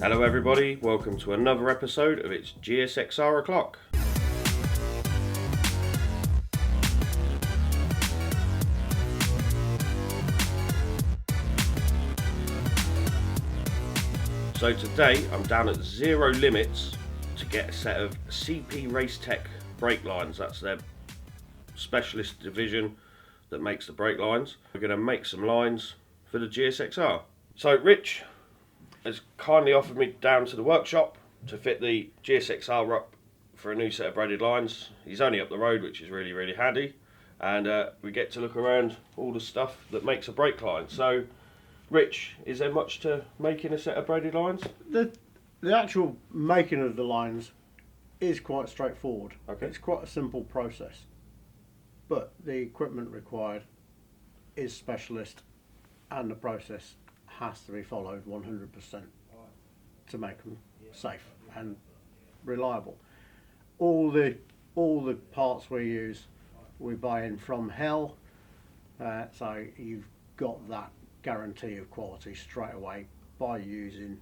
Hello everybody, welcome to another episode of It's GSX-R o'clock. So today I'm down at Zero Limits to get a set of CP Racetech brake lines. That's their specialist division that makes the brake lines. We're going to make some lines for the GSX-R. So Rich has kindly offered me down to the workshop to fit the GSX-R up for a new set of braided lines. He's only up the road, which is really handy, and we get to look around all the stuff that makes a brake line. So Rich, is there much to making a set of braided lines? The actual making of the lines is quite straightforward. Okay. It's quite a simple process, but the equipment required is specialist, and the process has to be followed 100% to make them safe and reliable. All the parts we use, we buy in from hell, so you've got that guarantee of quality straight away by using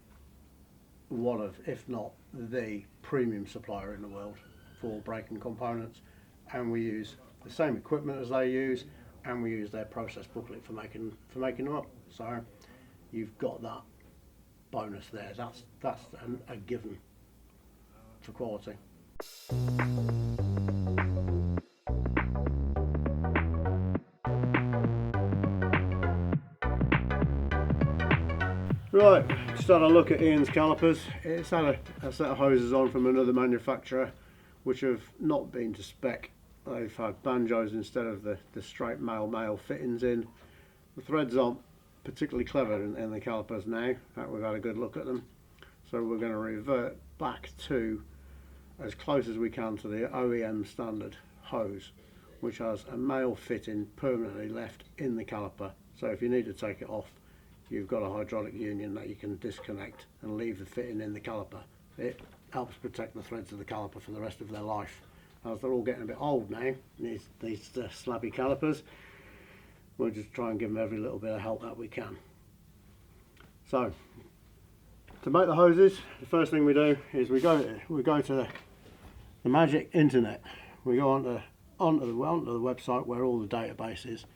one of, if not the premium supplier in the world for braking components, and we use the same equipment as they use, and we use their process booklet for making them up. So you've got that bonus there. That's a given for quality. Right, just had a look at Ian's calipers. It's had a set of hoses on from another manufacturer which have not been to spec. They've had banjos instead of the straight male fittings in. The threads aren't particularly clever in the calipers now, that we've had a good look at them. So we're going to revert back to as close as we can to the OEM standard hose, which has a male fitting permanently left in the caliper. So if you need to take it off, you've got a hydraulic union that you can disconnect and leave the fitting in the caliper. It helps protect the threads of the caliper for the rest of their life. As they're all getting a bit old now, these slabby calipers, we'll just try and give them every little bit of help that we can. So, to make the hoses, the first thing we do is we go to the magic internet. We go onto the website where all the database is.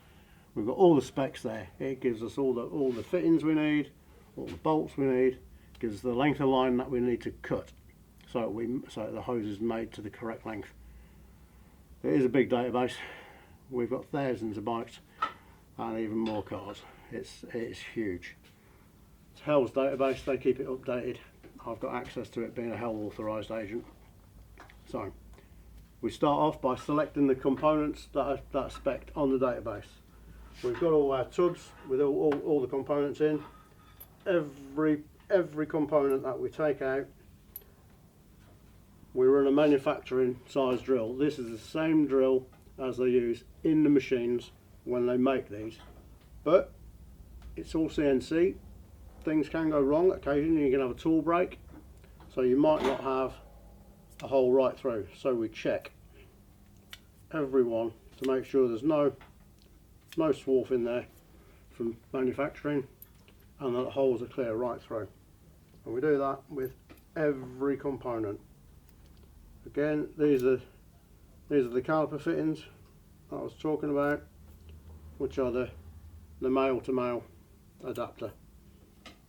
We've got all the specs there. It gives us all the fittings we need, all the bolts we need, gives us the length of line that we need to cut, so the hose is made to the correct length. It is a big database. We've got thousands of bikes and even more cars. It's huge. It's Hell's database. They keep it updated. I've got access to it being a Hell authorised agent. So we start off by selecting the components that are spec'd on the database. We've got all our tubs with all the components in. Every component that we take out, we run a manufacturing size drill. This is the same drill as they use in the machines when they make these, but it's all CNC. Things can go wrong. Occasionally you can have a tool break, so you might not have a hole right through. So we check every one to make sure there's no swarf in there from manufacturing, and that the holes are clear right through. And we do that with every component. Again, these are the caliper fittings that I was talking about, which are the male to male adapter.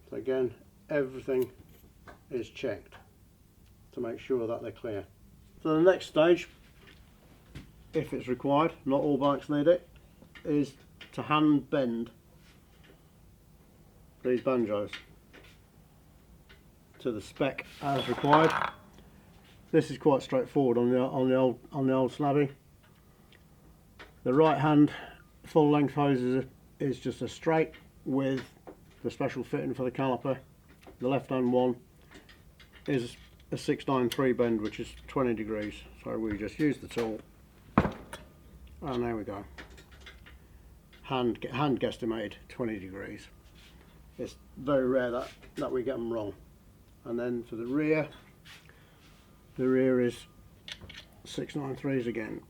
So again, everything is checked to make sure that they're clear. So the next stage, if it's required, not all bikes need it, is to hand bend these banjos to the spec as required. This is quite straightforward on the old slabby. The right hand full length hose is just a straight with the special fitting for the caliper. The left hand one is a 693 bend, which is 20 degrees. So we just use the tool, and there we go. Hand guesstimated 20 degrees. It's very rare that we get them wrong. And then for the rear is 693s again.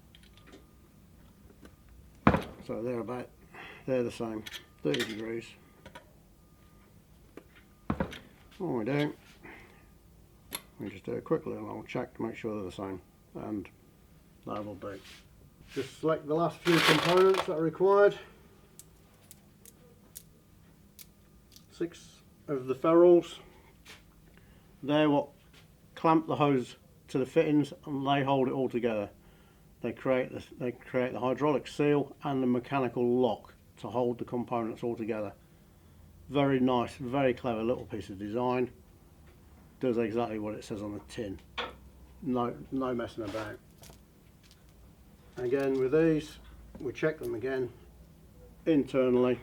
So they're the same, 30 degrees. All we do and just do a quick little old check to make sure they're the same, and that will do. Just select the last few components that are required. 6 of the ferrules. They're what clamp the hose to the fittings, and they hold it all together. They create the hydraulic seal and the mechanical lock to hold the components all together. Very nice, very clever little piece of design. Does exactly what it says on the tin. No messing about. Again, with these, we check them again internally,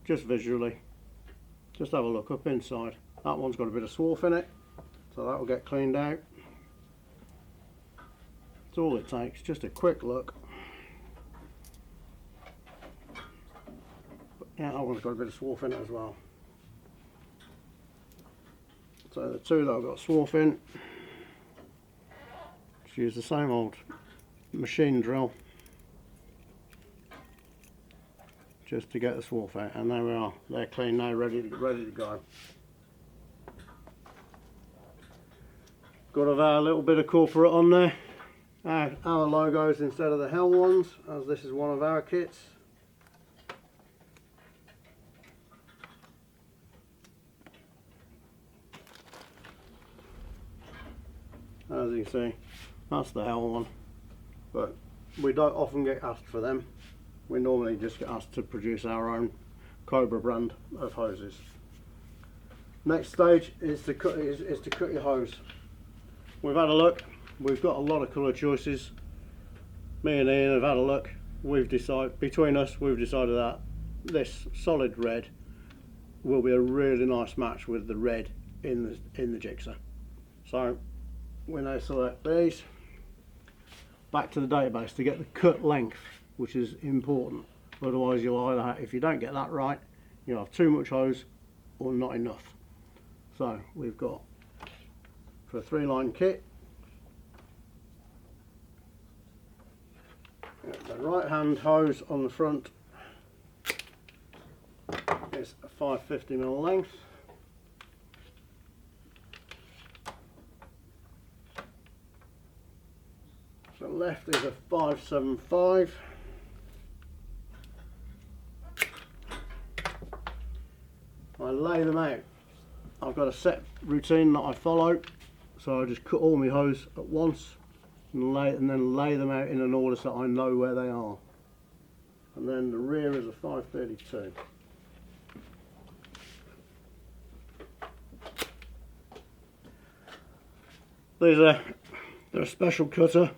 just visually. Just have a look up inside. That one's got a bit of swarf in it, so that will get cleaned out. That's all it takes, just a quick look. But yeah, that one's got a bit of swarf in it as well. So the two that I've got swarf in, just use the same old machine drill just to get the swarf out, and there we are. They're clean now, ready to go. Got our little bit of corporate on there. Our logos instead of the Hell ones, as this is one of our kits. As you can see, that's the Hell one, but we don't often get asked for them. We normally just get asked to produce our own Cobra brand of hoses. Next stage is to cut your hose. We've had a look. We've got a lot of colour choices. Me and Ian have had a look. We've decided that this solid red will be a really nice match with the red in the Gixxer. So we now select these. Back to the database to get the cut length, which is important. Otherwise, you'll either have, if you don't get that right, you'll have too much hose or not enough. So we've got, for a 3-line kit, the right hand hose on the front is a 550mm length. The left is a 575. I lay them out. I've got a set routine that I follow, so I just cut all my hose at once and then lay them out in an order so I know where they are. And then the rear is a 532. They're a special cutter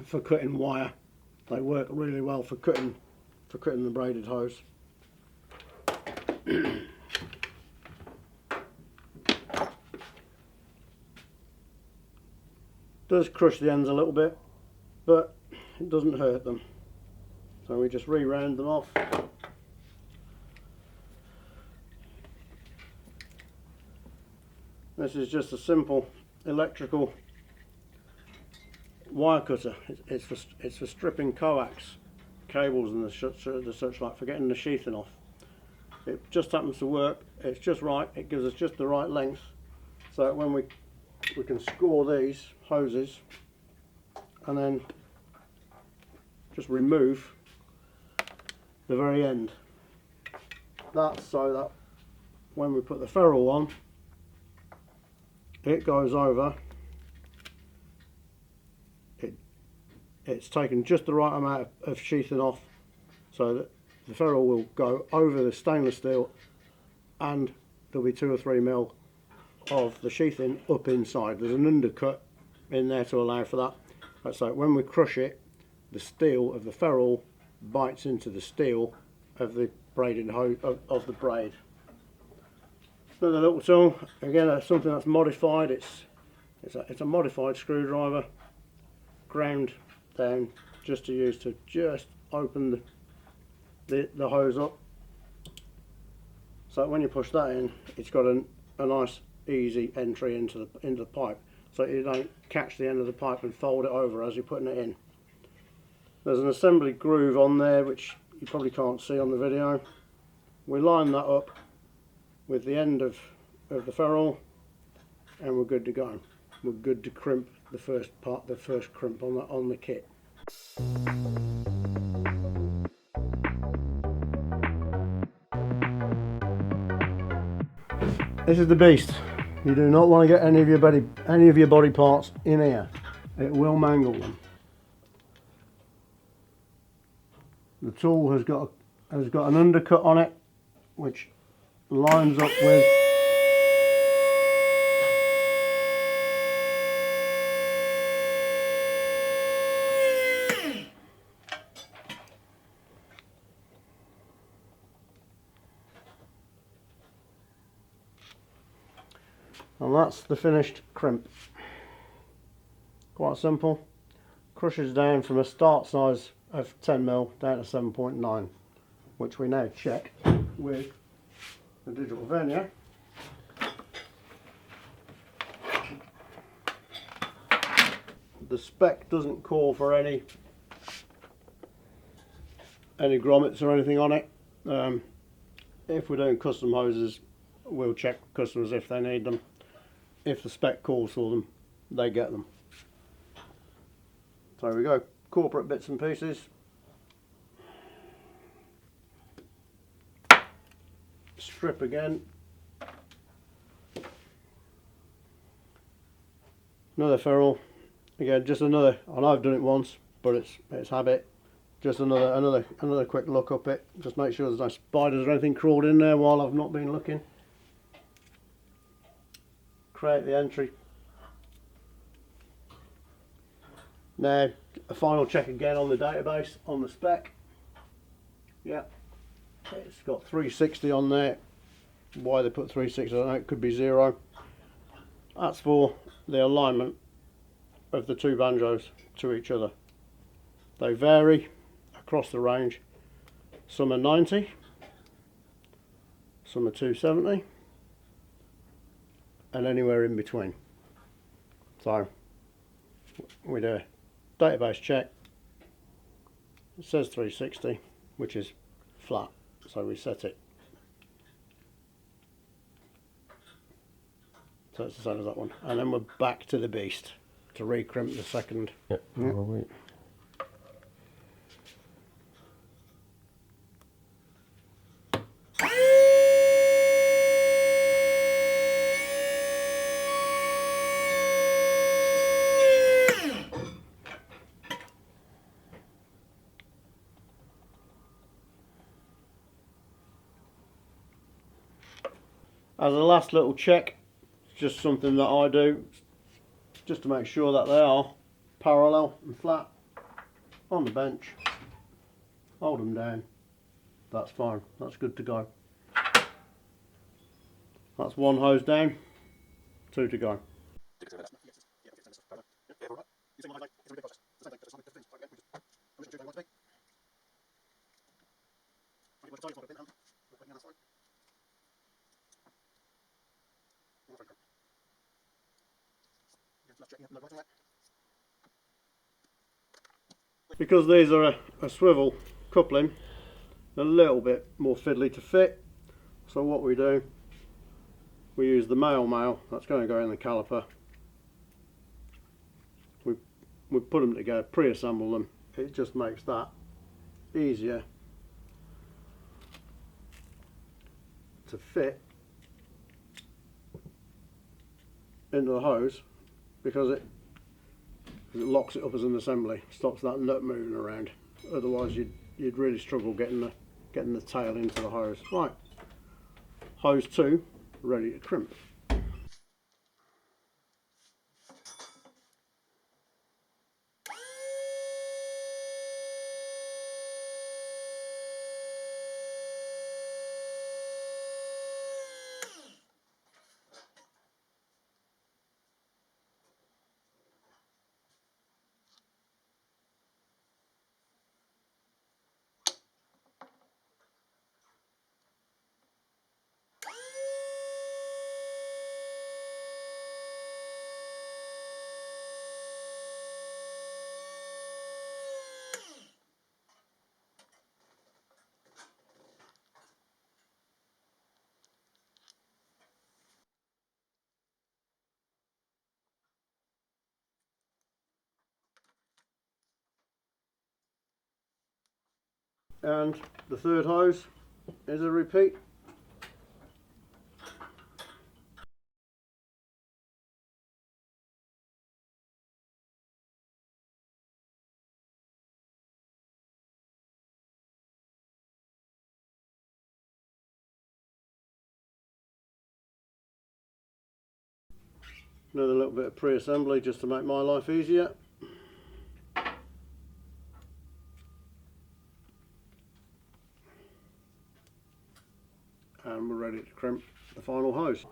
for cutting wire. They work really well for cutting the braided hose. Does crush the ends a little bit, but it doesn't hurt them. So we just re-round them off. This is just a simple electrical wire cutter. It's for stripping coax cables and the such like, for getting the sheathing off. It just happens to work. It's just right. It gives us just the right length, so that when we can score these hoses and then just remove the very end. That's so that when we put the ferrule on, it goes over. It's taken just the right amount of sheathing off, so that the ferrule will go over the stainless steel, and there'll be 2 or 3 mil of the sheathing up inside. There's an undercut in there to allow for that. So when we crush it, the steel of the ferrule bites into the steel of the braided hose of the braid. Another little tool, again, something that's modified. It's a modified screwdriver, ground down, just to use to just open the hose up. So when you push that in, it's got a nice easy entry into the pipe, so you don't catch the end of the pipe and fold it over as you're putting it in. There's an assembly groove on there which you probably can't see on the video. We line that up with the end of the ferrule and we're good to go. we're good to crimp the first part, the first crimp on the kit. This is the beast. You do not want to get any of your body parts in here. It will mangle them. The tool has got an undercut on it, which lines up with and that's the finished crimp. Quite simple. Crushes down from a start size of 10mm down to 7.9, which we now check with the digital vernier. The spec doesn't call for any grommets or anything on it. If we're doing custom hoses, we'll check customers if they need them. If the spec calls for them, they get them. So there we go, corporate bits and pieces. Strip again. Another ferrule. Again, just another, and I've done it once, but it's habit. Just another quick look up it. Just make sure there's no spiders or anything crawled in there while I've not been looking. Create the entry. Now a final check again on the database on the spec. Yeah, it's got 360 on there. Why they put 360, I don't know, it could be 0. That's for the alignment of the two banjos to each other. They vary across the range. Some are 90, some are 270, and anywhere in between. So we do a database check. It says 360, which is flat, so we set it. So it's the same as that one, and then we're back to the beast to recrimp the second. Yep. Yep. As a last little check, it's just something that I do, just to make sure that they are parallel and flat on the bench. Hold them down. That's fine. That's good to go. That's one hose down, 2 to go. Because these are a swivel coupling, a little bit more fiddly to fit, so what we do, we use the male that's going to go in the caliper. We put them together, pre-assemble them. It just makes that easier to fit into the hose, because it locks it up as an assembly, stops that nut moving around. Otherwise you'd really struggle getting the tail into the hose. Right, hose 2 ready to crimp. And the third hose is a repeat. Another little bit of pre-assembly just to make my life easier. And we're ready to crimp the final hose.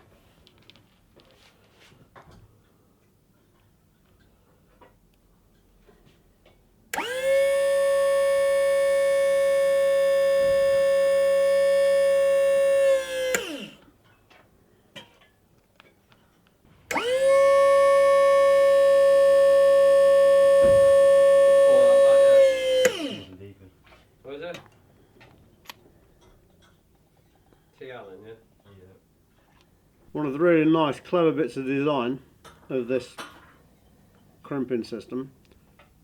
What is it? T. Allen, yeah? One of the really nice, clever bits of design of this crimping system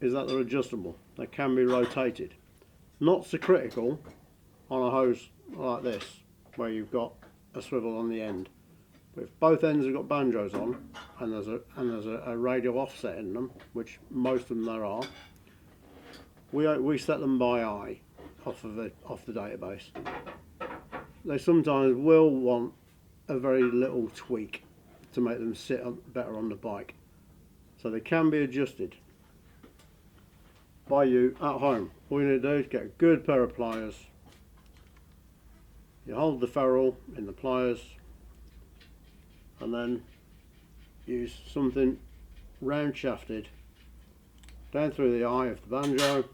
is that they're adjustable. They can be rotated. Not so critical on a hose like this, where you've got a swivel on the end. But if both ends have got banjos on, and there's a radial offset in them, which most of them there are, we set them by eye off the database. They sometimes will want a very little tweak to make them sit better on the bike, so they can be adjusted by you at home. All you need to do is get a good pair of pliers. You hold the ferrule in the pliers and then use something round shafted down through the eye of the banjo,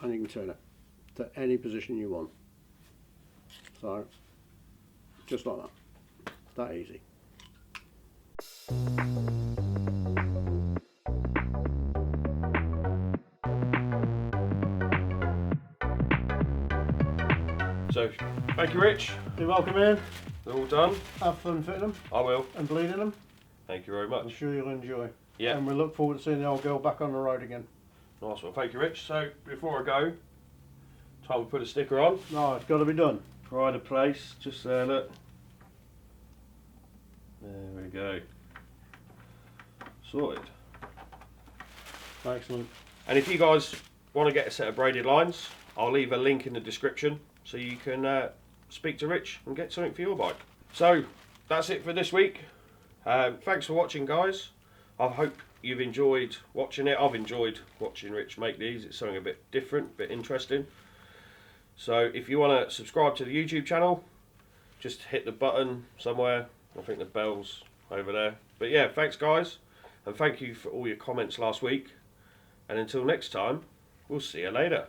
and you can turn it to any position you want. So just like that easy. So, thank you, Rich. You're welcome, Ian. They're all done. Have fun fitting them. I will. And bleeding them. Thank you very I'm much. sure you'll enjoy. Yeah. And we look forward to seeing the old girl back on the road again. Nice one. Thank you, Rich. So, before I go, time to put a sticker on. No, it's got to be done. Pride of place. Just there, look. There we go. Sorted. Excellent. And if you guys want to get a set of braided lines, I'll leave a link in the description so you can speak to Rich and get something for your bike. So that's it for this week. Thanks for watching, guys. I hope you've enjoyed watching it. I've enjoyed watching Rich make these. It's something a bit different, a bit interesting. So if you want to subscribe to the YouTube channel, just hit the button somewhere. I think the bell's over there. But yeah, thanks guys, and thank you for all your comments last week. And until next time, we'll see you later.